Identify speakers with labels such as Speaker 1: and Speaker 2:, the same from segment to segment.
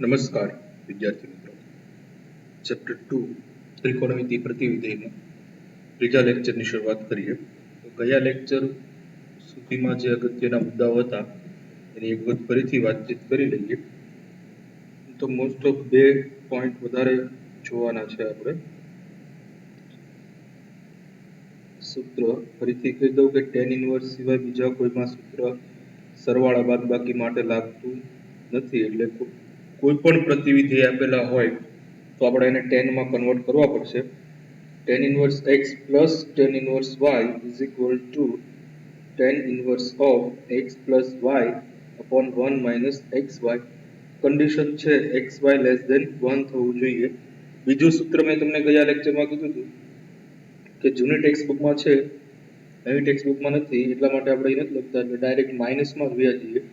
Speaker 1: નમસ્કાર વિદ્યાર્થી મિત્રો. ચેપ્ટર 2 ત્રિકોણમિતિ પ્રતિવિધેયના ત્રીજા લેક્ચરની શરૂઆત કરીએ. તો ગયા લેક્ચર સુધીમાં જે અગત્યના મુદ્દાઓ હતા એની એક વખત ફરીથી વાતચીત કરી લઈએ. તો મોસ્ટ ઓફ 2 પોઈન્ટ વધારે જોવાના છે આપણે. સૂત્ર ફરીથી કહી દઉં કે tan ઇન્વર્સ સિવાય બીજા કોઈમાં સૂત્ર સરવાળા બાદબાકી માટે લાગતું નથી. એટલે કોઈ પણ પ્રતિવિધેય આપેલા હોય તો આપણે એને tan માં કન્વર્ટ કરવા પડશે. tan inverse x plus tan inverse y is equal to tan inverse of x plus y upon 1 minus xy. Condition છે xy લેસ ધેન 1 થવું જોઈએ. બીજું સૂત્ર મેં તમને ગયા લેક્ચરમાં કીધું હતું કે જૂની ટેક્સ્ટ બુકમાં છે, નવી ટેક્સ્ટ બુકમાં નથી, એટલા માટે આપણે એ નથી લખતા, એટલે ડાયરેક્ટ માઇનસમાં વ્યા જઈએ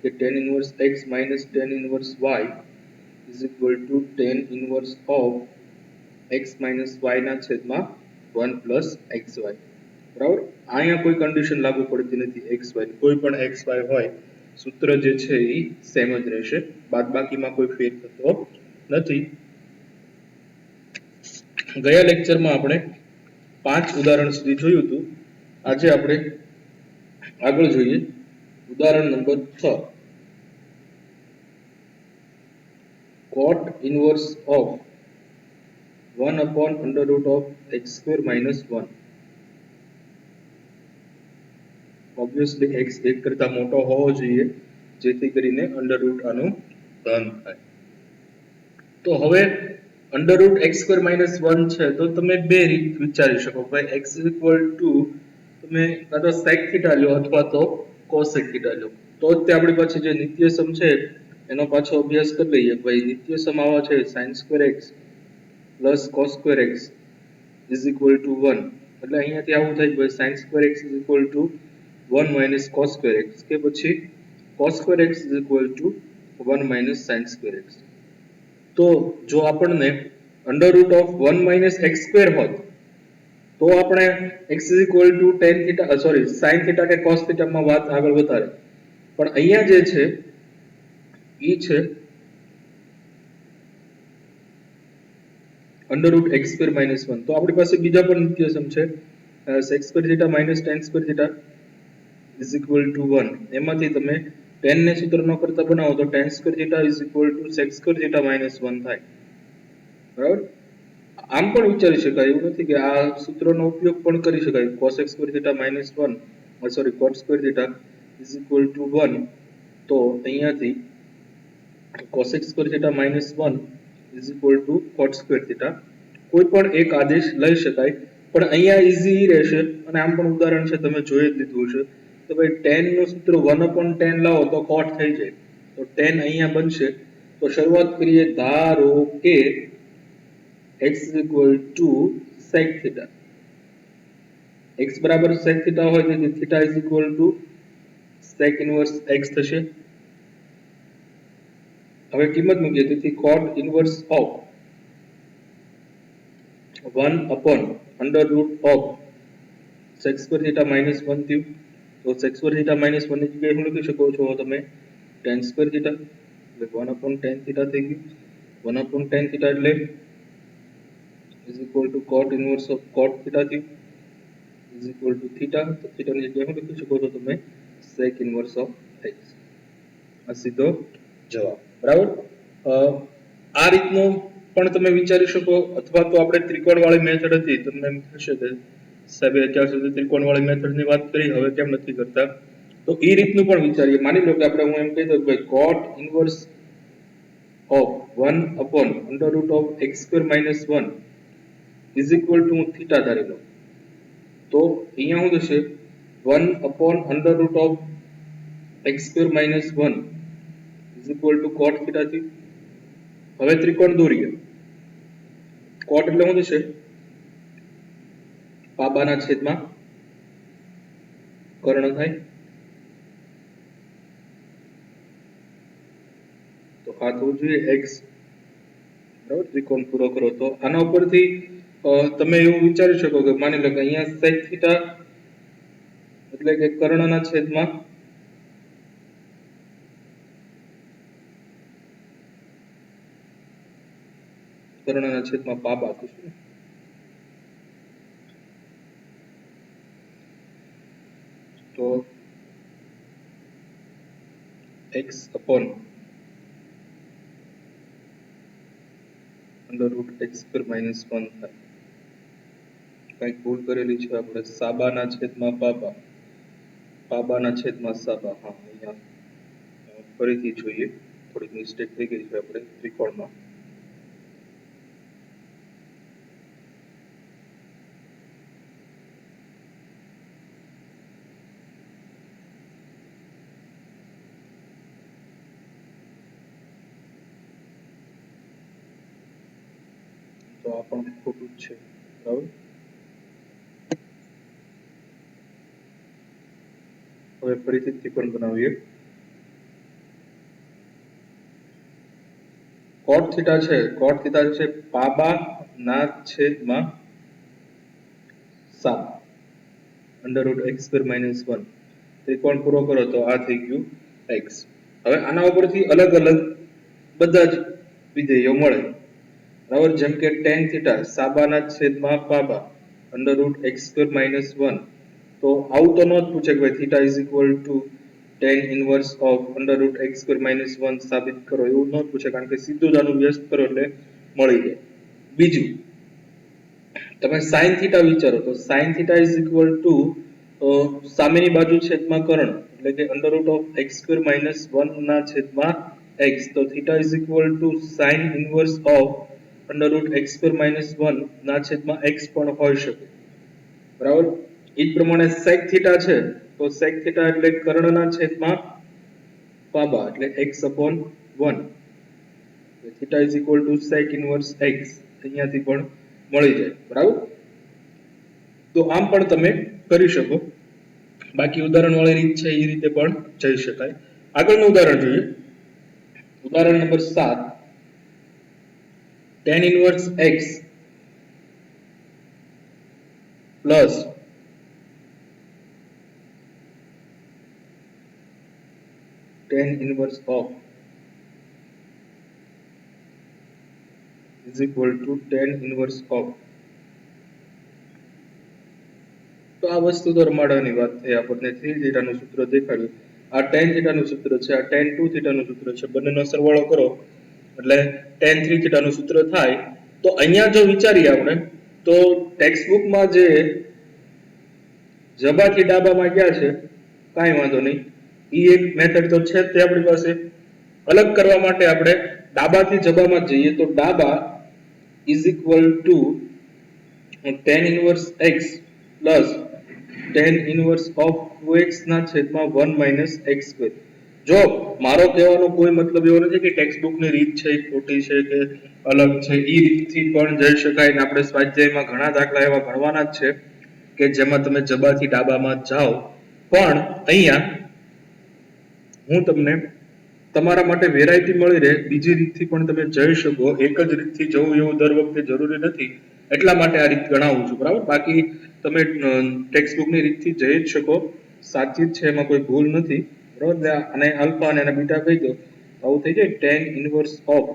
Speaker 1: કે tan inverse x minus tan inverse y is equal to tan inverse of x minus y ના છેદમાં 1 પ્લસ xy. બરાબર. અહીંયા કોઈ કન્ડિશન લાગુ પડતી નથી xy. કોઈ પણ xy હોય સૂત્ર જે છે એ સેમ જ રહેશે, બાદબાકીમાં કોઈ ફેર થતો નથી. ગયા લેક્ચરમાં આપણે 5 ઉદાહરણ સુધી જોયું હતું. આજે આપણે આગળ જોઈએ ઉદાહરણ number 6. cot inverse of 1 upon under root of x square minus 1. Obviously x 1 કરતા મોટો હોવો જોઈએ જેથી કરીને અંડર રૂટ આનું ધન થાય. તો હવે under root x square minus 1 છે તો તમે બે રીત વિચારી શકો. ભાઈ x ઇક્વલ ટુ તમે કાં તો sec થીટા લો અથવા તો cosec થીટા લો. તો જ તે આપણી પાસે જે નિત્યસમ છે એનો પાછો અભ્યાસ કરી લઈએ. ભાઈ નિત્યસમ આવા છે sin square x plus cos square x is equal two 1. એટલે અહીંયાથી આવું થાય ભાઈ sin square x is equal two 1 minus cos square x કે પછી cos square x is equal two 1 minus sin square x. તો જો આપણને under root of 1 minus x square હોત તો આપણે x is equal to tan theta sin theta કે cos theta માં વાત આગળ વધારે. પણ અહીંયા જે છે ઈ છે under root x square minus 1. તો આપણી પાસે બીજા પણ નિત્યસમ છે sec square theta minus tan square theta is equal two 1. એમાંથી તમે tan ને સૂત્ર ન કરતા બનાવો તો tan square theta is equal two sec square theta minus 1 થાય. બરાબર. આમ પણ વિચારી શકાય, એવું નથી કે આ સૂત્રનો ઉપયોગ પણ કરી શકાય. cosec square theta minus 1 cot square theta is equal two 1. તો અહીંયાથી cosec square theta minus 1 is equal two cot square theta કોઈ પણ એક આદેશ લઈ શકાય. પણ અહીંયા ઈઝી રહેશે અને આમ પણ ઉદાહરણ છે તમે જોઈ જ લીધું હશે. તો ભાઈ tan નું સૂત્ર 1 upon tan લાવો તો cot થઈ જાય. તો tan અહીંયા બનશે. તો શરૂઆત કરીએ. ધારો કે x is equal to sec theta. x બરાબર sec theta હોય તેથી theta is equal to sec inverse x થશે. હવે કિંમત મૂકીએ તેથી cot inverse of 1 upon under root of sec square theta minus 1 થયું. તો sec square theta minus 1 ની જગ્યાએ શું લખી શકો છો તમે tan square theta એટલે 1 upon tan theta થઈ ગયું. 1 upon tan theta એટલે is equal to cot inverse of cot theta થયું is equal to theta. તો theta ની જગ્યાએ શું લખી શકો છો તમે sec inverse of x. આ સીધો જવાબ. બરાબર. આ રીતનો પણ તમે વિચારી શકો અથવા તો આપણે ત્રિકોણવાળી મેથડ હતી તમને એમ થશે કે સાહેબ અત્યાર સુધી ત્રિકોણવાળી મેથડની વાત કરી હવે કેમ નથી કરતા. તો એ રીતનું પણ વિચારીએ. માની લો કે આપણે હું એમ કહી દઉં કે cot inverse of 1 upon under root of x square minus 1 is equal to theta ધારી લો. તો અહીંયા શું થશે 1 upon under root of x square minus 1 is equal to cot theta થી. હવે ત્રિકોણ દોરીએ. cot એટલે શું થશે પાબાના છેદમાં કર્ણ થાય. તો આ થવું જોઈએ x. બરાબર. ત્રિકોણ પૂરો કરો તો આના ઉપરથી તમે એવું વિચારી શકો કે માની લો કે અહીંયા sec theta એટલે કે કર્ણના છેદમાં કર્ણના છેદમાં પાબા થશે ને. તો x upon under root x square minus 1 થાય. કંઈક ભૂલ કરેલી છે આપણે. સાબાના છેદમાં પાબા, પાબાના છેદમાં સાબા. હા, અહીંયા ફરીથી જોઈએ, થોડીક મિસ્ટેક થઈ ગઈ છે આપણે ત્રિકોણમાં. તો આ પણ ખોટું જ છે, બરાબર. હવે ફરીથી ત્રિકોણ બનાવીએ. કોટ થીટા છે, કોટ થીટા છે પાબા ના છેદમાં સાબા under root x square minus 1. ત્રિકોણ પૂરો કરો તો આ થઈ ગયું x. હવે આના ઉપરથી અલગ અલગ બધા જ વિધેયો મળે, બરાબર. જેમ કે tan થીટા સાબાના છેદમાં પાબા under root x square minus 1. તો આવું તો ન જ પૂછે કે ભાઈ theta is equal to tan inverse of under root x square minus 1 સાબિત કરો, એવું ન પૂછે, કારણ કે સીધું જ આનું વ્યસ્ત કરો એટલે મળી જાય. બીજું, તમે sin થીટા વિચારો તો sin theta is equal two સામેની બાજુ છેદમાં કર્ણ, એટલે કે under root of x square minus 1 ના છેદમાં x. તો theta is equal two sin inverse of under root x square minus 1 ના છેદમાં x પણ હોઈ શકે, બરાબર. એ જ પ્રમાણે sec થીટા છે તો sec થીટા એટલે કર્ણના છેદમાં પાબા, એટલે x upon 1. Theta is equal two sec inverse x અહીંયાથી પણ મળી જાય, બરાબર. તો આમ પણ તમે કરી શકો. બાકી ઉદાહરણ વાળી રીત છે એ રીતે પણ જઈ શકાય. આગળનું ઉદાહરણ જોઈએ. ઉદાહરણ number 7. tan inverse x plus tan inverse of is equal to tan inverse of. તો આ વસ્તુ તો રમાડવાની વાત થઈ. આપણને 3 થીટાનું સૂત્ર દેખાડ્યું. આ tan થીટાનું સૂત્ર છે, આ tan 2 થીટાનું સૂત્ર છે. બંનેનો સરવાળો કરો એટલે tan 3 થીટાનું સૂત્ર થાય. તો અહીંયા જો વિચારીએ આપણે તો ટેક્સ્ટબુકમાં જે જબાથી ડાબામાં ગયા છે, કાંઈ વાંધો નહીં, એ એક મેથડ તો છે જ તે આપણી પાસે. અલગ કરવા માટે આપણે ડાબાથી જબામાં જઈએ તો ડાબા is equal to tan inverse x plus tan inverse of 2x ના છેદમાં 1 માઇનસ x સ્ક્વેર. જો મારો કહેવાનો કોઈ મતલબ એવો નથી કે ટેક્સ્ટબુકની રીત છે એ ખોટી છે કે અલગ છે, એ રીતથી પણ જઈ શકાય. ને આપણે સ્વાધ્યાયમાં ઘણા દાખલા એવા ગણવાના જ છે કે જેમાં તમે જબાથી ડાબામાં જાઓ. પણ અહીંયા હું તમને તમારા માટે વેરાયટી મળી રહે બીજી રીતથી પણ તમે જઈ શકો. એક જ રીતથી જવું એવું દર વખતે જરૂરી નથી, એટલા માટે આ રીત ગણાવું છું, બરાબર. બાકી તમે ટેક્સ્ટબુકની રીતથી જઈ જ શકો, સાચી જ છે, એમાં કોઈ ભૂલ નથી, બરાબર. અને આલ્ફા અને બીટા કહી દો, આવું થઈ જાય tan inverse of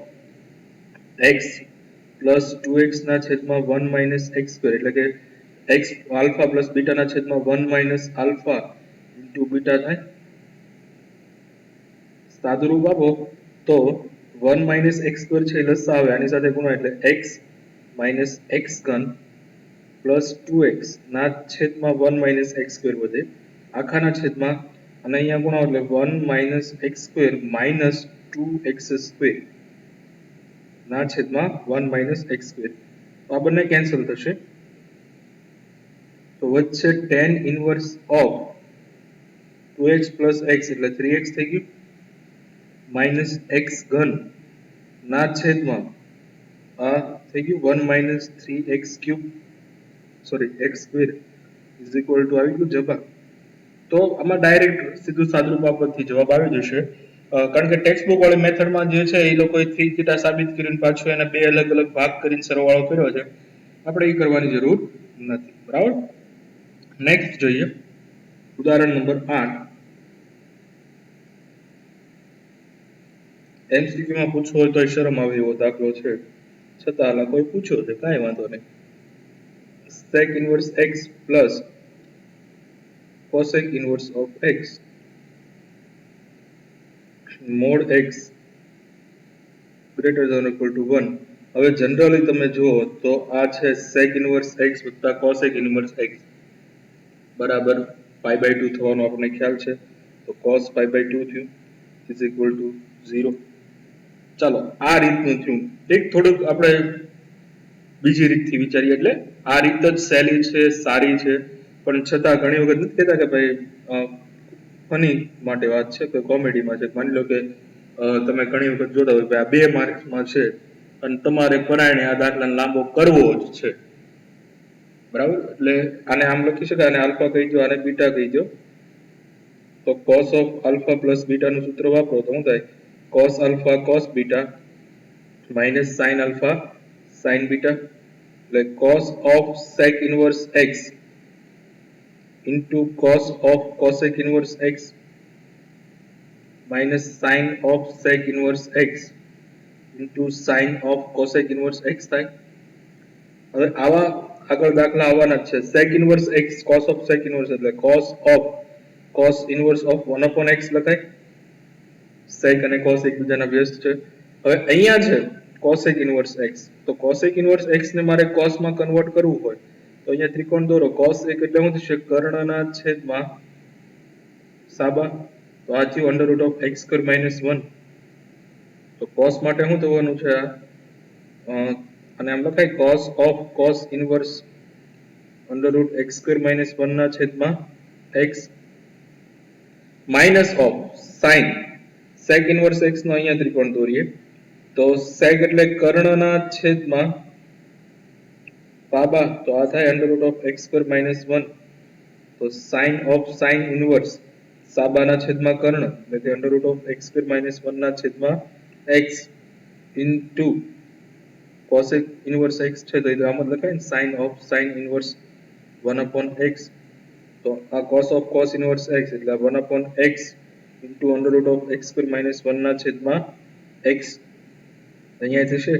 Speaker 1: x plus 2x ના છેદમાં 1 માઇનસ x સ્ક્વેર, એટલે કે x આલ્ફા પ્લસ બીટાના છેદમાં 1 માઇનસ આલ્ફા ઇન્ટુ બીટા થાય. સાદુરૂપ આપો તો 1 માઇનસ x સ્ક્વેર છે લસા આવે, આની સાથે ગુણો એટલે x માઇનસ x ઘન પ્લસ 2x ના છેદમાં 1 માઇનસ x સ્ક્વેર વધે આખાના છેદમાં, અને અહીંયા ગુણો એટલે 1 minus x square minus 2x square ના છેદમાં 1 માઇનસ x સ્ક્વેર. તો આ બંને કેન્સલ થશે. તો વચ્ચે tan inverse of 2x plus x એટલે 3x થઈ ગયું, માઇનસ x ઘન ના છેદમાં આ થઈ ગયું 1 minus 3x cube, sorry x square is equal two આવી ગયું જવાબ. તો આમાં ડાયરેક્ટ સીધું સાદુરૂપ આપવાથી જવાબ આવી જશે. કારણ કે ટેક્સ્ટબુક વાળી મેથડમાં જે છે એ લોકોએ 3 થીટા સાબિત કરીને પાછું એને બે અલગ અલગ ભાગ કરીને સરવાળો કર્યો છે. આપણે એ કરવાની જરૂર નથી, બરાબર. નેક્સ્ટ જોઈએ ઉદાહરણ નંબર 8. MCQ માં પૂછવું હોય તો શરમ આવે એવો દાખલો છે. છતાં હાલા કોઈ પૂછ્યો છે, કાંઈ વાંધો નહીં. sec inverse x plus cosec inverse of x mod x greater than or equal to 1. હવે જનરલી તમે જુઓ તો આ છે sec inverse x વત્તા cosec inverse x બરાબર pi by 2 થવાનો આપણને ખ્યાલ છે. તો cos pi by 2 થયું is equal to 0. ચાલો આ રીતનું થયું. એક થોડુંક આપણે બીજી રીતથી વિચારીએ, એટલે આ રીત જ સહેલી છે, સારી છે, પણ છતાં ઘણી વખત નથી કહેતા કે ભાઈ ફની માટે વાત છે કે કોમેડીમાં છે. માની લો કે તમે ઘણી વખત જોતા હોય કે આ 2 માર્ક્સમાં છે અને તમારે પરાયણે આ દાખલાને લાંબો કરવો જ છે, બરાબર. એટલે આને આમ લખી શકાય, આને આલ્ફા કહી દો, આને બીટા કહી દો. તો cos of alpha plus beta નું સૂત્ર વાપરો તો શું થાય? cos alpha cos beta minus sin alpha sin beta, એટલે cos of sec inverse x into cos of cosec inverse x minus sin of sec inverse x into sin of cosec inverse x થાય. હવે આવા આગળ દાખલા આવવાના જ છે. sec inverse x cos of sec inverse એટલે cos of cos inverse of 1 upon x લખાય. sec અને cos એકબીજાના વ્યસ્ત છે. હવે અહીંયા છે cosec inverse x, તો cosec inverse x ને મારે cos માં કન્વર્ટ કરવું હોય તો અહીંયા ત્રિકોણ દોરો. cos એટલે શું થશે? કર્ણના છેદમાં સાબા. તો આ થયું under root of x square minus 1. તો cos માટે શું થવાનું છે? અને આમ લખાય cos of cos inverse under root x square minus 1 ના છેદમાં x minus of sin sec inverse x નો અહીંયા ત્રિકોણ દોરીએ તો sec એટલે કર્ણના છેદમાં પાબા. તો આ થાય under root of x square minus 1. તો sin of sin inverse સાબાના છેદમાં કર્ણ એટલે કે under root of x square minus 1 ના છેદમાં x into cosec inverse x છે તો આમ જ લખાય ને sin of sin inverse 1 upon x. તો આ cos of cos inverse x એટલે 1 upon x into under root of x square minus 1 ના છેદમાં x. અહીંયા થશે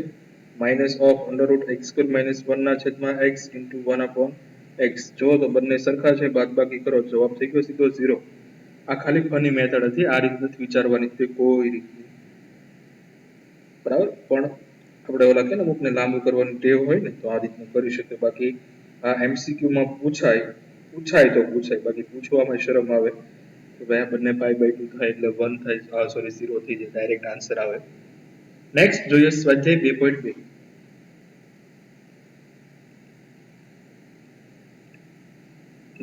Speaker 1: minus of under root x square minus 1 ના છેદમાં x into 1 upon x. જો તો બંને સરખા છે, બાદબાકી કરો, જવાબ થઈ ગયો સીધો 0. આ ખાલી ફની મેથડ હતી, આ રીત નથી વિચારવાની કોઈ રીત, બરાબર. પણ આપણે ઓલા કે ને અમુકને લાંબુ કરવાની ટેવ હોય ને તો આ રીતનું કરી શકે. બાકી આ MCQ માં પૂછાય તો પૂછાય, બાકી પૂછવામાં શરમ આવે કે ભાઈ આ બંને પાઈ બાય 2 થાય એટલે 1 થાય, સોરી 0 થઈ જાય, ડાયરેક્ટ આન્સર આવે. નેક્સ્ટ જોઈએ સ્વાધ્યાય 2.2.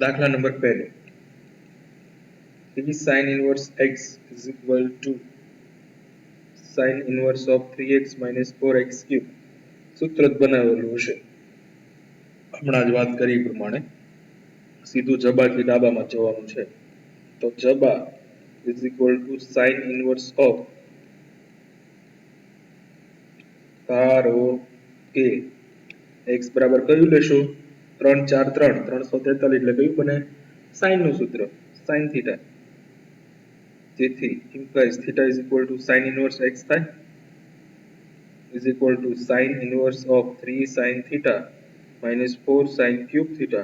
Speaker 1: દાખલા number 1. 3 sin inverse x is equal to sin inverse of 3x minus 4x cube. સૂત્ર બનાવેલું હશે, હમણાં જ વાત કરી પ્રમાણે સીધું જબાથી ડાબામાં જવાનું છે. તો જબા is equal to sin inverse of, ધારો કે x બરાબર કયું લેશું? 3 4 3 343 એટલે કયું બને? sin નું સૂત્ર sin theta. તેથી implies theta is equal to sin inverse x થાય is equal to sin inverse of 3 sin theta minus 4 sin cube theta.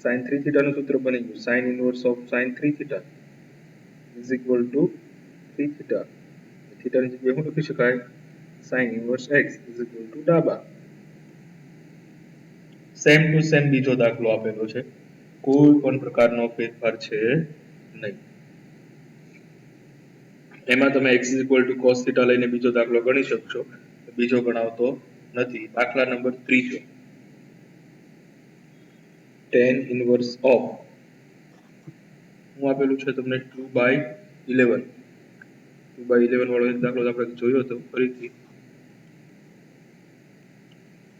Speaker 1: sin 3 theta નું સૂત્ર બની ગયું sin inverse of sin 3 theta is equal to 3 theta. theta ની જગ્યાએ શું લખી શકાય? sin inverse x is equal to ડાબા. સેમ ટુ સેમ બીજો દાખલો આપેલો છે, કોઈ પણ પ્રકારનો ફેરફાર છે નહીં. એમાં તમે x is equal to cos theta લઈને બીજો દાખલો ગણી શકશો, બીજો ગણાવતો નથી. દાખલા નંબર 3. tan inverse of, હું આપેલું છે તમને 2/11. 2/11 વાળો એક દાખલો આપણે જોયો હતો ફરીથી,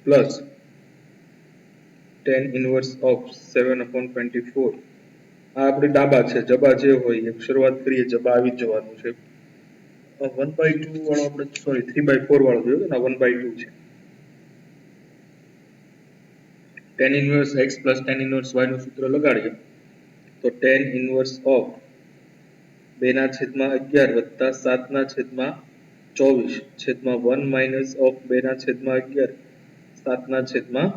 Speaker 1: પ્લસ tan inverse of 7/24. આ આપણી ડાબા છે, જબા જે હોય શરૂઆત કરીએ જબા આવી જ જવાનું છે. 1/2 વાળો આપણે સોરી 3/4 વાળો જોયો ને, 1/2 છે. tan inverse x plus tan inverse y નું સૂત્ર લગાડીએ તો tan inverse of 2/11 વત્તા 7/24 24 છેદમાં 1 માઇનસ ઓફ 2 ના છેદમાં 11 7 ના છેદમાં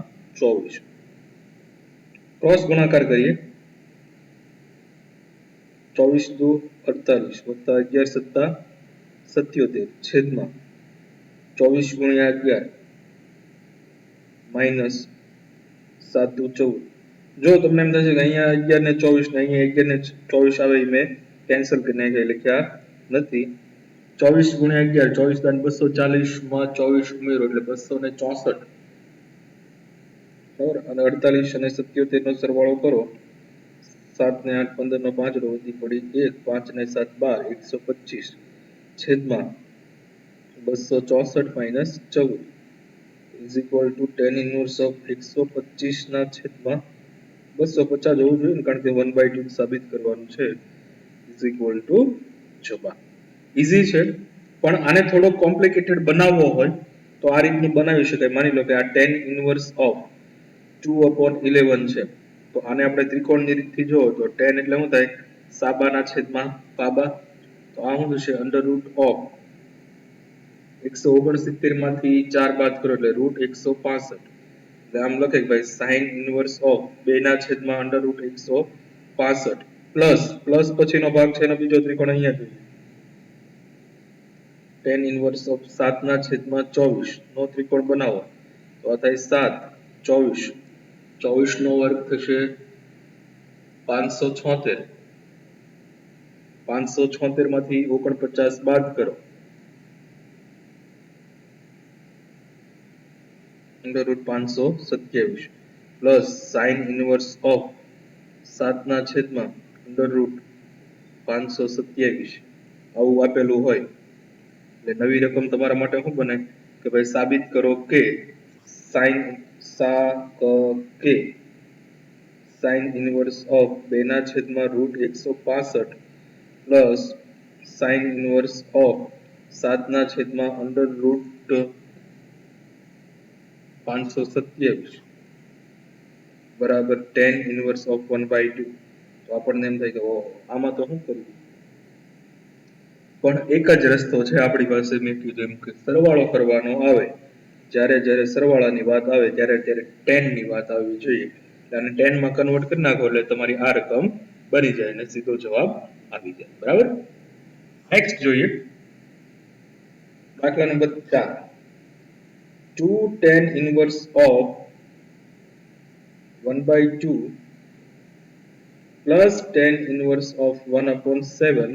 Speaker 1: 24 ક્રોસ ગુણાકાર કરીએ 24 દુ 48 વત્તા 11 સત્તા 77 છેદમાં 24 ગુણ્યા 11 માઇનસ 7 દુ 14 જો તમને એમ થશે કે અહીંયા 11 ને 24 ને અહીંયા 11 ને 24 આવે એ મેં કેન્સલ કરી નાખ્યા એટલે કે આ નથી 24 ગુણ્યા 11 24 દાન 240 માં 24 ઉમેરો એટલે 264 બરાબર અને 48 અને 77 નો સરવાળો કરો 7 ને 8 15 નો 5 વધી પડી 1 5 ને 7 12 125 છેદમાં 264 minus 14 is equal to tan inverse of 125 ના છેદમાં 250 હોવું જોઈએ ને કારણ કે 1/2 સાબિત કરવાનું છે is equal to જવાબ ઈઝી છે પણ આને થોડો કોમ્પ્લિકેટેડ બનાવવો હોય તો આ રીતનું બનાવી શકાય માની લો કે આ tan inverse of 2/11 છે તો આને આપણે ત્રિકોણની રીતથી જોવો તો tan એટલે શું થાય સાબાના છેદમાં પાબા તો આ શું થશે અંડર રૂટ ઓફ 169 માંથી 4 બાદ કરો એટલે રૂટ 165 એટલે આમ લખે કે ભાઈ sin ઇનવર્સ ઓફ 2 ના છેદમાં અંડર રૂટ 165 પ્લસ પ્લસ પછીનો ભાગ છે એનો બીજો ત્રિકોણ અહીંયા જોઈએ tan ઇનવર્સ ઓફ 7 ના છેદમાં 24 નો ત્રિકોણ બનાવો તો આ થાય 7 24 24 નો વર્ગ થશે 576 576 માંથી 49 બાદ કરો under root 527 plus sine inverse of 7 ના છેદમાં અંડર રૂટ 527 આવું આપેલું હોય એટલે નવી રકમ તમારા માટે શું બને કે ભાઈ સાબિત કરો કે સાइन સાइन ઇનવર્સ ઓફ 2 ના છેદમાં રૂટ 165 પ્લસ સાइन ઇનવર્સ ઓફ 7 ના છેદમાં અંડર રૂટ 527 બરાબર tan ઇનવર્સ ઓફ 1/2 તો આપણને એમ થાય કે ઓ આમાં તો શું કરવું પણ એક જ રસ્તો છે આપણી પાસે મેં કીધું એમ કે સરવાળો કરવાનો આવે જ્યારે જ્યારે સરવાળાની વાત આવે ત્યારે ત્યારે tan ની વાત આવવી જોઈએ અને tan માં કન્વર્ટ કરી નાખો એટલે તમારી આ રકમ બની જાય અને સીધો જવાબ આવી જાય બરાબર નેક્સ્ટ જોઈએ દાખલા number 4 2 tan inverse of 1/2 plus tan inverse of 1/7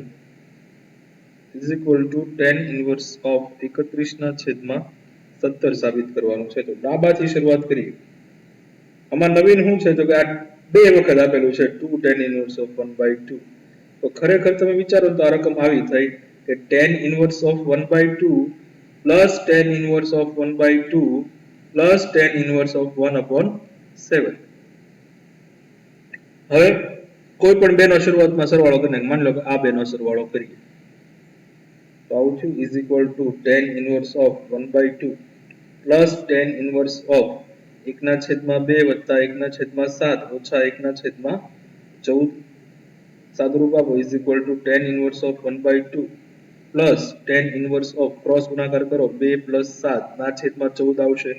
Speaker 1: is equal to tan inverse of 31 ના છેદમાં 17 સાબિત કરવાનું છે તો ડાબાથી શરૂઆત કરીએ આમાં નવીન શું છે તો કે આ બે વખત આપેલું છે 2 tan inverse of 1/2 તો ખરેખર તમે વિચારો તો આ રકમ આવી થઈ કે tan inverse of 1/2 plus tan inverse of 1/2 plus tan inverse of 1/7 હવે કોઈ પણ બેનો શરૂઆતમાં સરવાળો કરીને માની લો કે આ બેનો સરવાળો કરીએ તો આવું થયું is equal to tan inverse of 1/2 plus tan inverse of 1 ના છેદમાં 2 વત્તા 1 ના છેદમાં 7 ઓછા 1 ના છેદમાં 14 સાદુરૂપ આપો is equal to tan inverse of 1/2 plus tan inverse of cross ગુણાકાર કરો 2 પ્લસ 7 ના છેદમાં 14 આવશે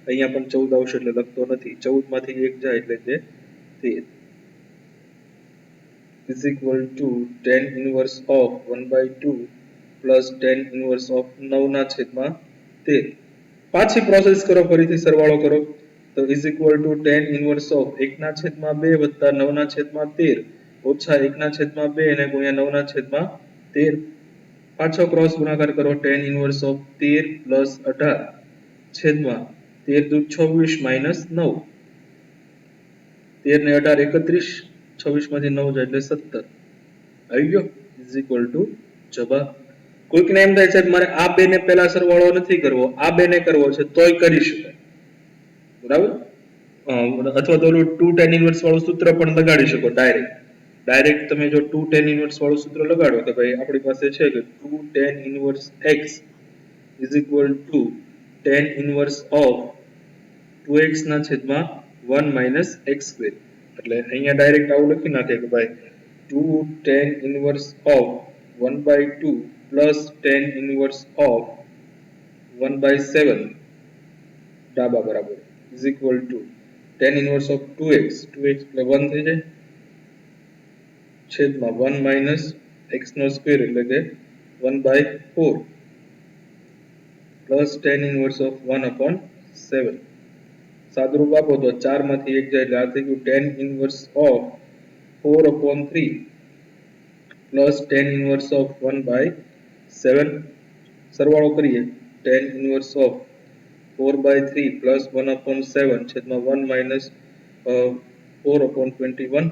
Speaker 1: અહીંયા પણ 14 આવશે એટલે લખતો નથી 14 માંથી 1 જાય એટલે તે 13 is equal to tan inverse of 1/2 plus tan inverse of 9 ના છેદમાં 13 પાછી પ્રોસેસ કરો ફરીથી સરવાળો કરો તો is equal to tan inverse of 1 ના છેદમાં 2 વત્તા 9 ના છેદમાં 13 ઓછા 1 ના છેદમાં 2 અને ગુણ્યા 9 ના છેદમાં 13 પાછો ક્રોસ ગુણાકાર કરો tan ઇનવર્સ ઓફ 13 પ્લસ 18 છેદમાં 13 દુ 26 માઇનસ 9 13 ને 18 31 26 માંથી 9 જાય એટલે 17 આવી ગયો ઇઝ ઇક્વલ ટુ જવાબ કોઈકને એમ થાય છે મારે આ બે ને પહેલા સરવાળો નથી કરવો આ બે ને કરવો છે તોય કરી શકાય બરાબર અથવા તો 2 tan ઇનવર્સ વાળું સૂત્ર પણ લગાડી શકો ડાયરેક્ટ તમે જો 2 tan ઇનવર્સ વાળું સૂત્ર લગાડો તો ભાઈ આપણી પાસે છે કે 2 tan inverse x is equal to tan inverse of 2x ના છેદમાં 1 minus x square એટલે અહીંયા ડાયરેક્ટ આવું લખી નાખે કે ભાઈ 2 tan inverse of 1/2 plus tan inverse of 1/7 ડાબા બરાબર is equal to tan inverse of 2x 2x એટલે 1 થઈ જાય છેદમાં 1 માઇનસ x નો સ્ક્વેર એટલે કે 1/4 પ્લસ tan ઇનવર્સ ઓફ 1/7 સાદુરૂપ આપો તો 4 માંથી 1 જાય એટલે આ થઈ ગયું tan inverse of 4/3 plus tan inverse of 1/7 સરવાળો કરીએ tan ઇનવર્સ ઓફ 4/3 પ્લસ 1/7 છેદમાં 1 માઇનસ 4/21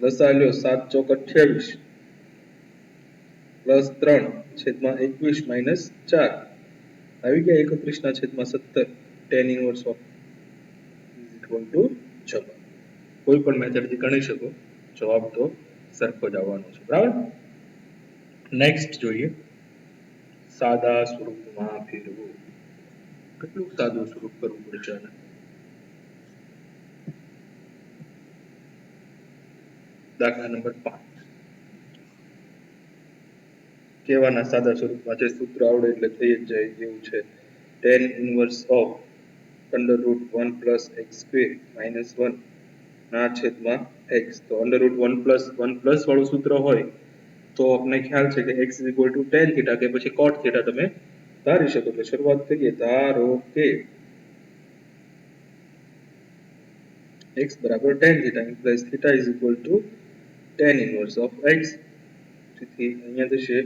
Speaker 1: લસા લ્યો 7 ચોક 28 પ્લસ 3 છેદમાં 21 માઇનસ 4 આવી ગયા 31 ના છેદમાં 17 tan inverse of is equal two જવાબ કોઈ પણ મેથડથી ગણી શકો જવાબ તો સરખો જ આવવાનો છે બરાબર નેક્સ્ટ જોઈએ સાદા સ્વરૂપમાં ફેરવું કેટલું સાદું સ્વરૂપ કરવું પડશે આને દાખલા નંબર 5 કેવાના સાદા સ્વરૂપમાં જે સૂત્ર આવડે એટલે થઈ જ જાય જેવું છે tan inverse of √1 plus x square minus 1 ના છેદમાં x તો √1 પ્લસ 1 પ્લસ વાળું સૂત્ર હોય તો આપણે ખ્યાલ છે કે x tan થીટા કે પછી cot થીટા તમે ધારી શકો છો શરૂઆત કરીએ ધારો કે x બરાબર tan theta implies theta is equal to tan inverse of x તેથી અહીંયા થશે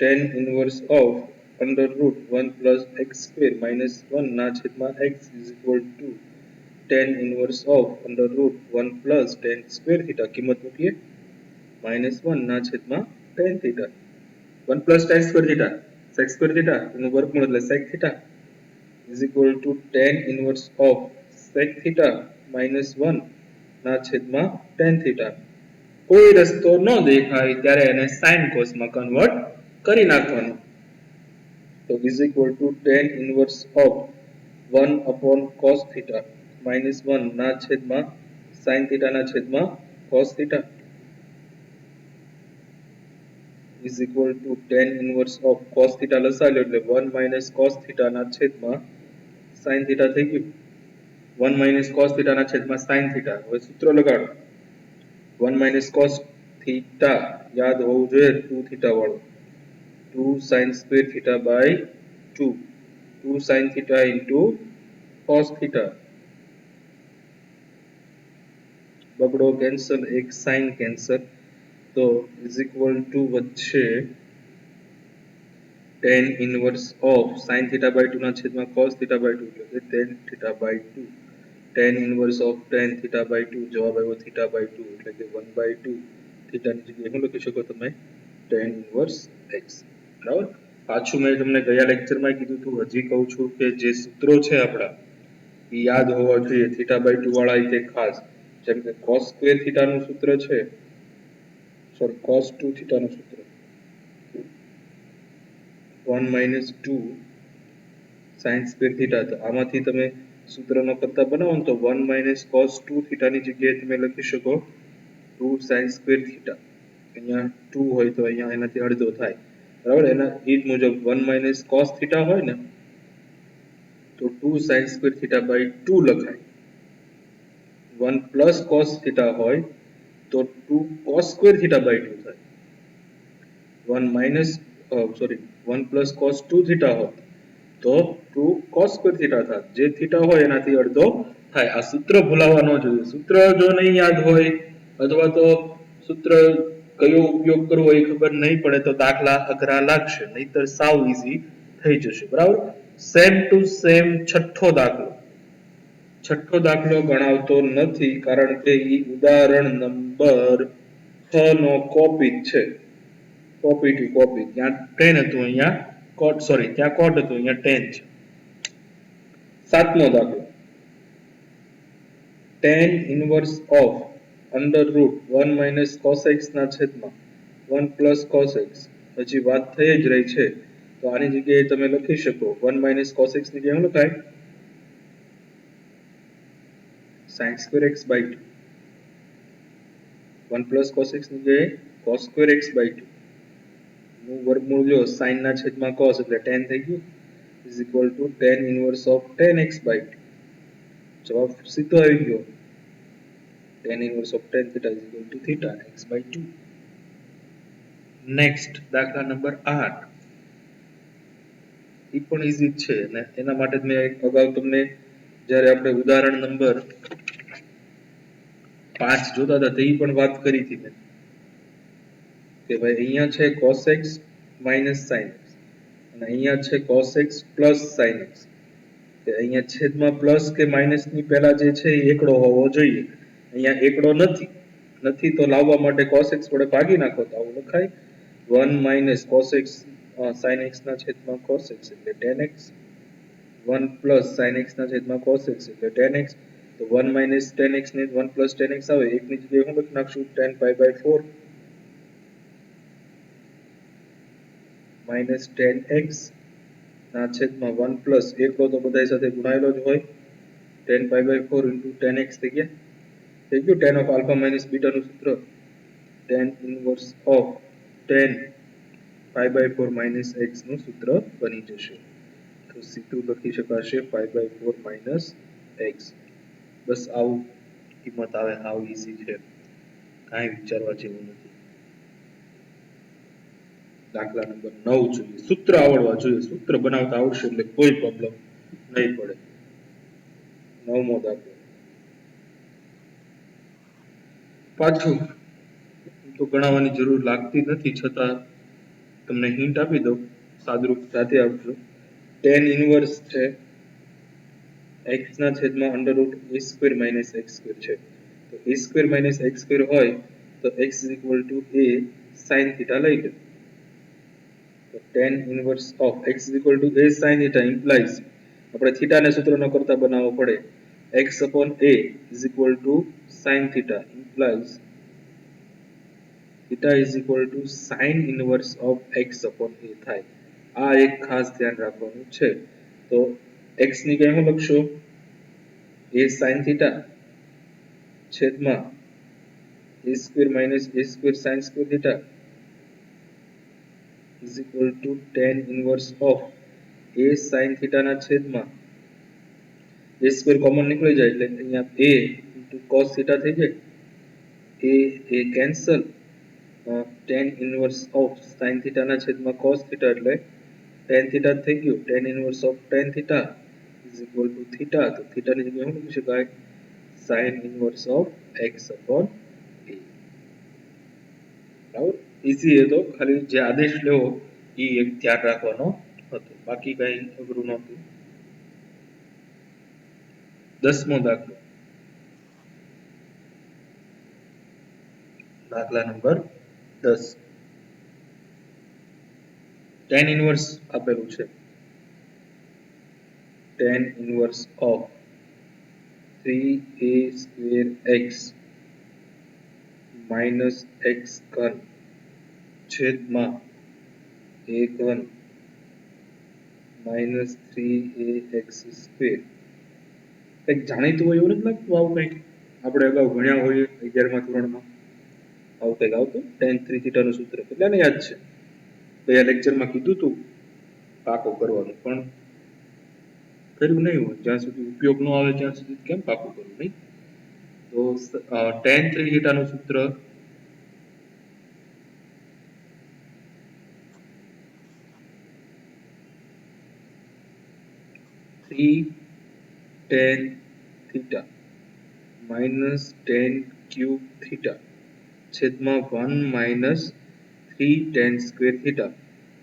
Speaker 1: tan inverse of √1 plus x square minus 1 ના છેદમાં x is equal to tan inverse of √1 plus tan square theta કિંમત મૂકીએ -1 ના છેદમાં tan theta 1 plus tan square theta sec square theta એનું વર્ગમૂળ એટલે sec theta is equal to tan inverse of sec theta -1 ના છેદમાં tan theta કોઈ રસ્તો ન દેખાય ત્યારે એને sin cos માં કન્વર્ટ કરી નાખવાનું તો is equal to tan inverse of 1 upon cos theta -1 ના છેદમાં sin theta ના છેદમાં cos theta is equal to tan inverse of cos theta લસાલ્યો એટલે 1 minus cos theta ના છેદમાં sin theta થઈ ગયું 1 minus cos theta ના છેદમાં sin theta હવે સૂત્ર લગાડો 1 minus cos theta યાદ હોવું જોઈએ 2 theta વાળું 2 sin square theta by 2 2 sin theta into cos theta બગડો કેન્સલ એક sin કેન્સલ તો is equal to વચ્ચે tan inverse of sin theta by 2 ના છેદમાં cos theta by 2 એટલે કે tan theta by 2 tan inverse of tan theta by 2 જવાબ આવ્યો theta by 2 એટલે કે 1/2 theta ની જગ્યાએ શું લખી શકો તમે tan inverse x બરાબર પાછું મેં તમને ગયા લેક્ચરમાં કીધું હતું હજી કહું છું કે જે સૂત્રો છે આપણા એ યાદ હોવા જોઈએ theta by 2 વાળા તે ખાસ જેમ કે cos square theta નું સૂત્ર છે સોરી cos 2 theta નું સૂત્ર 1 minus 2 sin square theta તો આમાંથી તમે સૂત્રનો કરતા બનાવો તો 1 minus cos 2 theta ની જગ્યાએ તમે લખી શકો 2 sin square theta અહીંયા 2 હોય તો અહીંયા એનાથી અડધો થાય બરાબર એના એ જ મુજબ 1 minus cos theta હોય ને તો 2 sin square theta by 2 લખાય 1 plus cos theta હોય તો 2 cos square theta by 2 થાય 1 minus 1 plus cos 2 theta હોય તો 2 cos square theta થાય જે theta હોય એનાથી અડધો થાય આ સૂત્ર ભૂલાવા ન જોઈએ સૂત્ર જો નહીં યાદ હોય અથવા તો સૂત્ર કયો ઉપયોગ કરવો એ ખબર નહીં પડે તો દાખલા અઘરા લાગશે નહીતર સાવ ઈઝી થઈ જશે બરાબર સેમ ટુ સેમ છઠ્ઠો દાખલો ગણાવતો નથી કારણ કે ઈ ઉદાહરણ નંબર 6 નો કોપી છે કોપી ટુ કોપી ત્યાં 10 હતું અહીંયા ત્યાં કોટ હતું અહીંયા 10 છે સાતમો દાખલો tan inverse of under root 1 minus cos x ના છેદમાં 1 plus cos x હજી વાત થઈ જ રહી છે તો આની જગ્યાએ તમે લખી શકો 1 minus cos x ની જગ્યાએ શું લખાય sin square x by 2 1 plus cos x ની જગ્યાએ cos square x by 2 નું વર્ગમૂળ લ્યો sin ના છેદમાં cos એટલે tan થઈ ગયું is equal to tan inverse of tan x by 2 જવાબ સીધો આવી ગયો tan inverse of tan theta is equal to theta x by 2 next દાખલા નંબર 8 એ પણ ઈઝી છે અને એના માટે મેં અગાઉ તમને જ્યારે આપણે ઉદાહરણ નંબર 5 જોતા હતા તે પણ વાત કરી હતી મેં કે ભાઈ અહીંયા છે cos x minus sin x અને અહીંયા છે cos x plus sin x કે અહીંયા છેદમાં પ્લસ કે માઇનસ ની પહેલા જે છે એ એકડો હોવો જોઈએ અહીંયા એકડો નથી તો લાવવા માટે cos x વડે ભાગી નાખો તો આવું લખાય 1 minus cos x sin x ના છેદમાં cos x એટલે tan x 1 plus sin x ના છેદમાં cos x એટલે tan x તો 1 minus tan x ને 1 plus tan x આવે એક ની જગ્યાએ હું લખી નાખશું tan pi by 4 minus tan x ના છેદમાં 1 plus એકડો તો બધાય સાથે ગુણાયેલો જ હોય tan pi by 4 into tan x થઈ ગયું tan of alpha minus beta નું સૂત્ર tan inverse of tan pi by 4 minus x નું સૂત્ર બની જશે તો સીધું લખી શકાશે pi by 4 minus x બસ આવું કિંમત આવે આવ ઈઝી છે કાંઈ વિચારવા જેવું નથી દાખલા નંબર 9 જોઈએ સૂત્ર આવડવા જોઈએ સૂત્ર બનાવતા આવડશે એટલે કોઈ પ્રોબ્લેમ નહીં પડે નવમો દાખલો પાછું તો ગણાવવાની જરૂર લાગતી નથી છતાં તમને હિન્ટ આપી દઉં સાદરૂપ સાથે આપજો tan ઇન્વર્સ છે x ના છેદમાં under route a square minus x square છે તો a square minus x square હોય તો x is equal two a sin theta લઈ લો તો tan inverse of x is equal two a sin theta implies આપણે theta ને સૂત્ર ન કરતા બનાવવો પડે x upon a is equal to sin theta implies theta is equal to sin inverse of x upon a થાય આ એક ખાસ ધ્યાન રાખવાનું છે તો x ની કઈ હું લખશો a sin theta છેદમાં a square minus a square sin square theta is equal to tan inverse of a sin theta ના છેદમાં a square કોમન નીકળી જાય એટલે અહીંયા a into cos theta થઈ જાય a cancel tan inverse of sin theta ના છેદમાં cos theta એટલે tan theta થઈ ગયું tan inverse of tan theta is equal to theta તો theta ની જગ્યાએ શું લખી શકાય sin inverse of x upon a બરાબર ઈઝી એ તો ખાલી જે આદેશ લેવો એ એક ધ્યાન રાખવાનો હતો બાકી કઈ અઘરું નહોતું 10મો દાખલો દાખલા નંબર 10 tan ઇન્વર્સ આપેલું છે tan inverse of 3a square x minus x ઘન છેદમાં a ઘન માઇનસ 3ax સ્ક્વેર કંઈક જાણીતું હોય એવું નથી લાગતું આવું કંઈક આપણે અગાઉ ભણ્યા હોઈએ 11મા ધોરણમાં આવું કંઈક આવતું tan 3 થીટા નું સૂત્ર કેટલાને યાદ છે ગયા લેક્ચરમાં કીધું હતું પાકો કરવાનું પણ કર્યું નહીં હોય જ્યાં સુધી ઉપયોગ ન આવે ત્યાં સુધી કેમ પાકું કરવું નહીં તો tan 3 થીટા નું સૂત્ર 3 tan theta minus tan cube theta છેદમાં 1 minus 3 tan square theta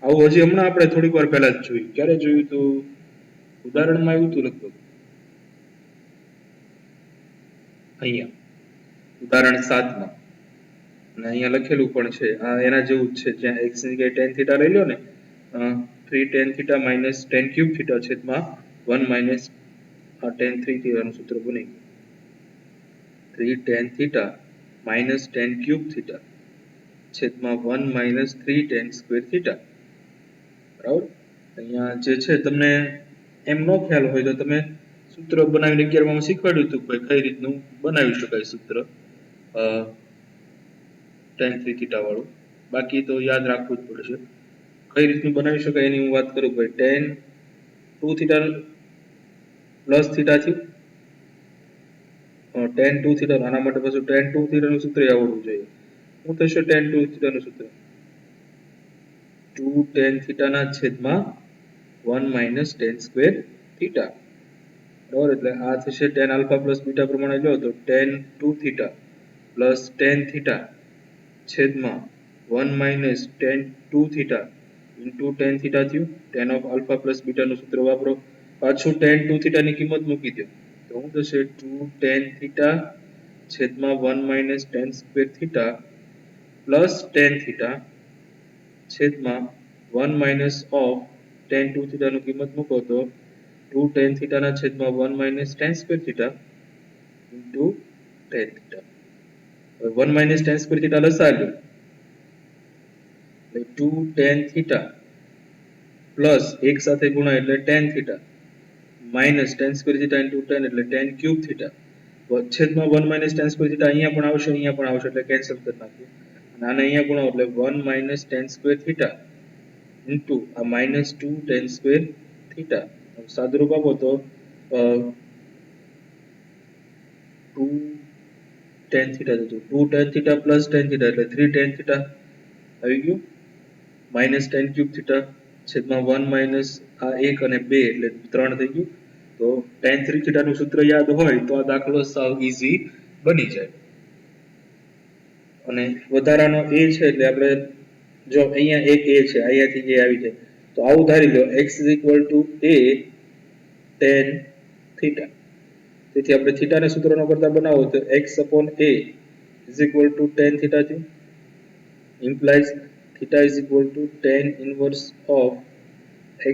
Speaker 1: આવું હજી હમણાં આપણે થોડીક વાર પહેલા જ જોયું ક્યારે જોયું તો ઉદાહરણમાં આવ્યું હતું લગભગ અહીંયા ઉદાહરણ 7માં અને અહીંયા લખેલું પણ છે આ એના જેવું જ છે જ્યાં x ની જગ્યાએ tan theta લઈ લો ને 3 tan theta minus tan cube theta છેદમાં 1 minus tan 3 theta નું સૂત્ર બની ગયું 3 tan theta minus tan cube theta છેદમાં 1 minus 3 tan square theta બરાબર અહીંયા જે છે તમને એમ નો ખ્યાલ હોય તો તમે સૂત્ર બનાવીને 11માં શીખવાડ્યું હતું કે કઈ રીતનું બનાવી શકાય સૂત્ર tan 3 theta વાળું બાકી તો યાદ રાખવું જ પડશે કઈ રીતનું બનાવી શકાય એની હું વાત કરું ભાઈ. tan 2 થીટા પ્લસ થીટા થયું. tan 2 થીટા આના માટે પાછું tan 2 થીટા નું સૂત્ર આવડવું જોઈએ. શું થશે tan 2 થીટા નું સૂત્ર? 2 tan થીટા ના છેદમાં 1 minus tan square થીટા. બરાબર, એટલે આ થશે tan આલ્ફા પ્લસ બીટા પ્રમાણે લો તો tan 2 theta plus tan theta છેદમાં 1 minus tan 2 theta into tan theta થયું. tan of alpha plus beta નું સૂત્ર વાપરો. પાછું tan 2 થીટા ની કિંમત મૂકી દો તો શું થશે? 2 tan થીટા છેદમાં 1 minus tan square theta plus tan theta છેદમાં 1 minus ઓફ tan 2 થીટા નું કિંમત મૂકો તો 2 tan થીટા ના છેદમાં 1 minus tan square theta into tan theta. 1 minus tan square theta લસા લો એટલે 2 tan થીટા પ્લસ એક સાથે ગુણાય એટલે tan theta minus tan square theta into tan એટલે tan ક્યુબ થીટા. છેદમાં 1 minus tan square થીટા અહીંયા પણ આવશે, અહીંયા પણ આવશે એટલે કેન્સલ કરી નાખીએ. અને આને અહીંયા ગુણાવો એટલે 1 minus tan square theta into આ માઇનસ 2 tan square થીટા. સાદુરૂપ આપો તો 2 tan થીટા થતું. 2 tan theta plus tan theta એટલે 3 tan થીટા આવી ગયું. માઇનસ tan ક્યુબ થીટા છેદમાં 1 માઇનસ આ 1 અને 2 એટલે 3 થઈ ગયું. તો tan 3 થીટા નું સૂત્ર યાદ હોય તો આ દાખલો સાવ ઈઝી બની જાય. અને વધારાનો a છે એટલે આપણે જો અહીંયા એક a છે, અહીંયાથી a આવી જાય તો આવું ધારી લો x a tan થીટા. તેથી આપણે થીટાને સૂત્રનો કરતા બનાવો તો x upon a is equal to tan theta થયું. implies theta is equal to tan inverse of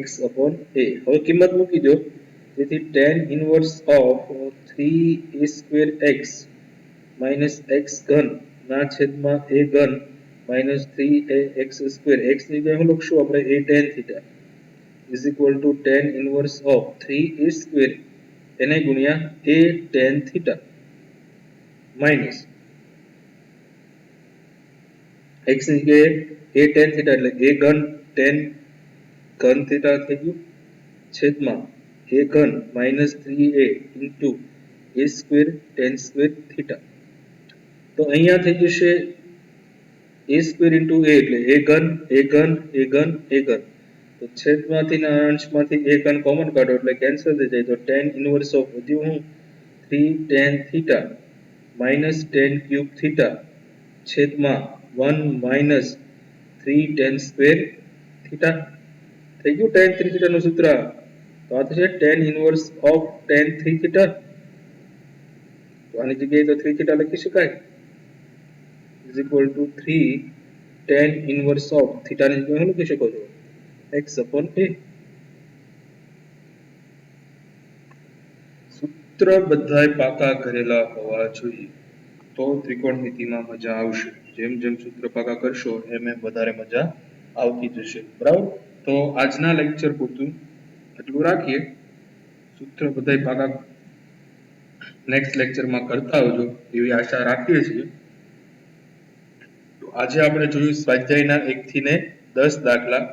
Speaker 1: x upon a. હવે કિંમત મૂકી દો તેથી tan inverse of 3a square x minus x ઘન ના છેદમાં a ઘન minus 3ax square. x ની જગ્યાએ શું લખશું આપણે? a tan theta is equal to tan inverse of 3a square એને ગુણ્યા a tan theta minus x ની જગ્યાએ a tan theta એટલે a ઘન tan ઘન theta થઈ ગયું છેદમાં a ઘન minus 3a into a square tan square theta. તો અહીંયા થઈ જશે a square into a એટલે a ઘન a ઘન a ઘન a ઘન. તો છેદમાંથી ના અંશમાંથી a ઘન કોમન કાઢો એટલે કેન્સલ થઈ જાય. તો tan ઇનવર્સ ઓફ વધ્યું હું 3 tan theta minus tan cube theta છેદમાં 1 minus 3 tan square theta થઈ ગયું. tan 3 theta નું સૂત્ર તો આ થશે tan inverse of tan 3 theta. તો આની જગ્યાએ તો 3 theta લખી શકાય is equal to 3 tan inverse of theta ની જગ્યાએ શું લખી શકો છો? x upon a. સૂત્ર બધાય પાકા કરેલા હોવા જોઈએ તો ત્રિકોણમિતિમાં મજા આવશે. જેમ જેમ સૂત્ર પાકા કરશો એમ એમ વધારે મજા આવતી જશે. બરાબર, તો આજના લેક્ચર પૂરતું એટલું રાખીએ. સૂત્ર બધાય પાકા નેક્સ્ટ લેક્ચરમાં કરતા આવજો એવી આશા રાખીએ છીએ. તો આજે આપણે જોયું સ્વાધ્યાયના 1 થી ને 10 દાખલા,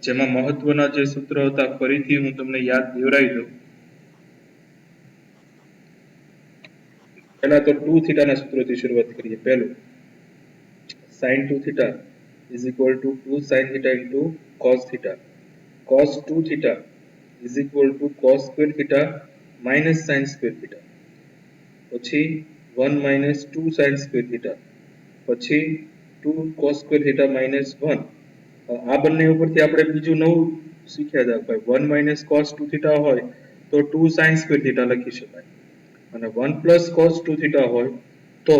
Speaker 1: જેમાં મહત્વના જે સૂત્ર હતા ફરીથી હું તમને યાદ દેવરાવી દઉં. પહેલા તો 2 થીટા ના સૂત્રથી શરૂઆત કરીએ. પહેલું sin 2 theta is equal to 2 sin theta into cos theta. cos 2 theta is equal to cos square theta minus sin square theta. પછી 1 minus 2 sin square theta. પછી 2 cos square theta minus 1. આ બંને ઉપરથી આપણે બીજું નવું શીખ્યા હતા ભાઈ. 1 minus cos 2 theta હોય તો 2 sin square theta લખી શકાય અને 1 plus cos 2 theta હોય તો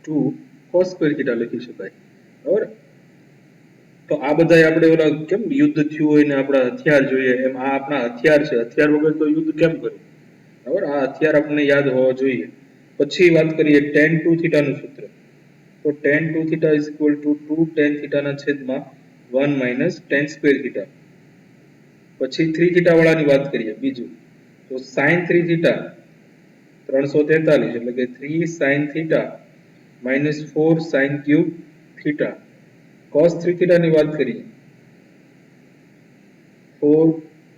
Speaker 1: 2 cos square theta લખી શકાય. બરાબર, તો આ બધા આપણે ઓલા કેમ યુદ્ધ થયું હોય ને આપણા હથિયાર જોઈએ એમ આ આપણા હથિયાર છે. હથિયાર વગર તો યુદ્ધ કેમ કર્યું? બરાબર, આ હથિયાર આપણને યાદ હોવા જોઈએ. પછી વાત કરીએ tan 2 theta નું સૂત્ર. તો tan 2 theta is equal to 2 tan theta ના છેદમાં 1 minus tan square theta. પછી 3 theta વાળાની વાત કરીએ. બીજું તો sin 3 theta 343 એટલે કે 3 sin theta minus 4 sin cube theta cos 3 થીટાની વાત કરીએ 4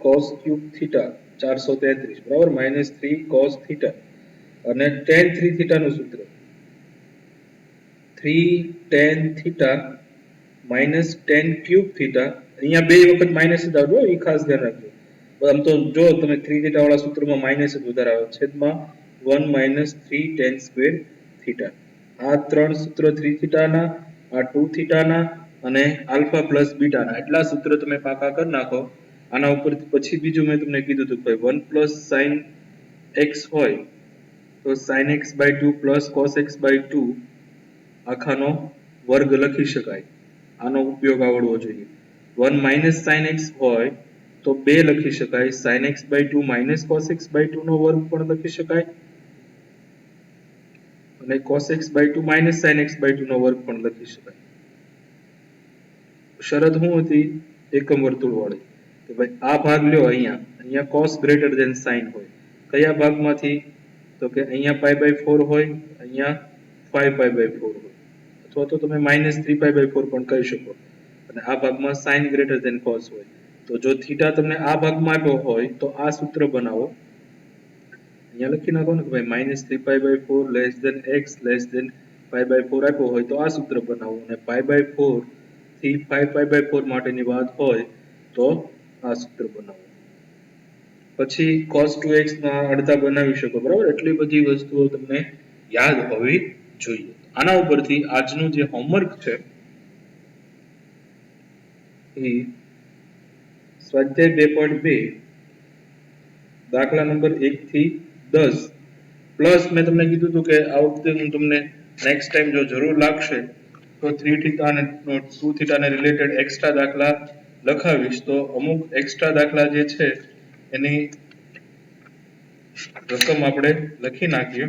Speaker 1: cos ક્યુબ થીટા 433 બરાબર -3 cos થીટા અને tan 3 થીટાનું સૂત્ર 3 tan theta -tan cube theta અહીંયા બે વખત માઈનસ જ આવજો એ ખાસ ધ્યાન રાખજો આમ તો જો તમે 3 થીટા વાળા સૂત્રમાં માઈનસ જ વધારે આવે છેદમાં 1 - 3 tan સ્ક્વેર થીટા આ ત્રણ સૂત્ર 3 થીટાના આ 2 થીટાના અને આલ્ફા પ્લસ બીટાના એટલા સૂત્ર તમે પાકા કરી નાખો આના ઉપર પછી બીજું મેં તમને કીધું હતું ભાઈ 1 + sin x હોય તો sin x by 2 plus cos x by 2 આખાનો વર્ગ લખી શકાય આનો ઉપયોગ આવડવો જોઈએ 1 - sin x હોય તો 2 લખી શકાય sin x by 2 - cos x by 2 નો વર્ગ પણ લખી શકાય અને cos x by 2 - sin x by 2 નો વર્ગ પણ લખી શકાય શરત શું હતી એકમ વર્તુળ વાળી કે ભાઈ આ ભાગ લ્યો અહીંયા cos greater than sin હોય કયા ભાગમાંથી તો કે અહીંયા π/4 હોય અહીંયા 5π/4 હોય અથવા તો તમે -3π/4 પણ કહી શકો અને આ ભાગમાં sin greater than cos હોય તો જો થીટા તમને આ ભાગમાં આપ્યો હોય તો આ સૂત્ર બનાવો અહીંયા લખી નાખો ને કે ભાઈ -3π/4 less than x less than π/4 આપ્યો હોય તો આ સૂત્ર બનાવો અને π/4 થી 5π/4 માટેની વાત હોય તો આ સૂત્ર બનાવો પછી cos 2x ના અડધા બનાવી શકો બરાબર એટલી બધી વસ્તુઓ તમને યાદ હોવી જોઈએ આના ઉપરથી આજનું જે હોમવર્ક છે એ સ્વાધ્યાય 2.2 દાખલા નંબર 1 થી 10 પ્લસ મેં તમને કીધું હતું કે આ વખતે હું તમને નેક્સ્ટ ટાઈમ જો જરૂર લાગશે તો 3 થીટા અને 2 થીટાને રિલેટેડ એક્સ્ટ્રા દાખલા લખાવીશ તો અમુક એક્સ્ટ્રા દાખલા જે છે એની રકમ આપણે લખી નાખીએ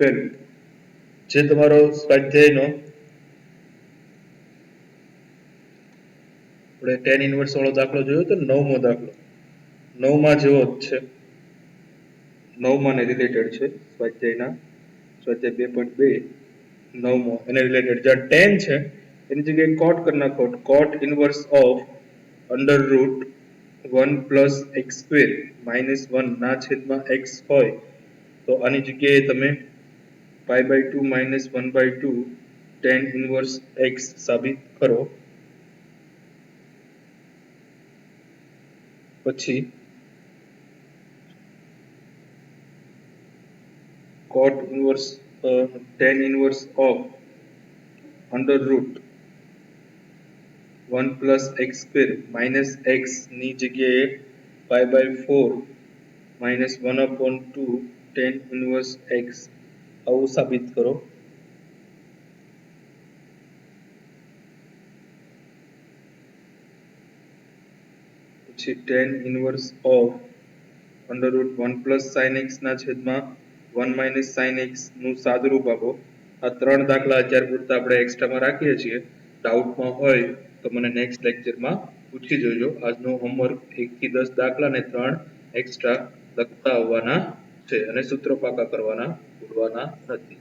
Speaker 1: પહેલું જે તમારો સ્વાધ્યાયનો આપણે tan ઇન્વર્સ વાળો દાખલો જોયો તો નવમો દાખલો નવમાં જેવો જ છે નવમાં ને રિલેટેડ છે સ્વાધ્યાય 2.2 નવમો એને રિલેટેડ જ્યાં tan છે એની જગ્યાએ cot કરી નાખો cot ઇન્વર્સ ઓફ √1 + x² - 1 ના છેદમાં x હોય તો આની જગ્યાએ તમે π/2 - 1/2 tan ઇન્વર્સ x સાબિત કરો પછી cot inverse tan inverse of √1 + x² - x ની જગ્યાએ π/4 - 1/2 tan ઇન્વર્સ x આવું સાબિત કરો પછી tan inverse of √1 + sin x ના છેદમાં 1 - sin x નું સાદુરૂપ આપો આ ત્રણ દાખલા અત્યાર પૂરતા આપણે એક્સ્ટ્રામાં રાખીએ છીએ ડાઉટમાં હોય તો મને નેક્સ્ટ લેક્ચરમાં પૂછી જોજો આજનું હોમવર્ક 1 થી 10 દાખલા ને 3 એક્સ્ટ્રા લખતા આવવાના છે અને સૂત્રો પાકા કરવાના ભૂલવાના નથી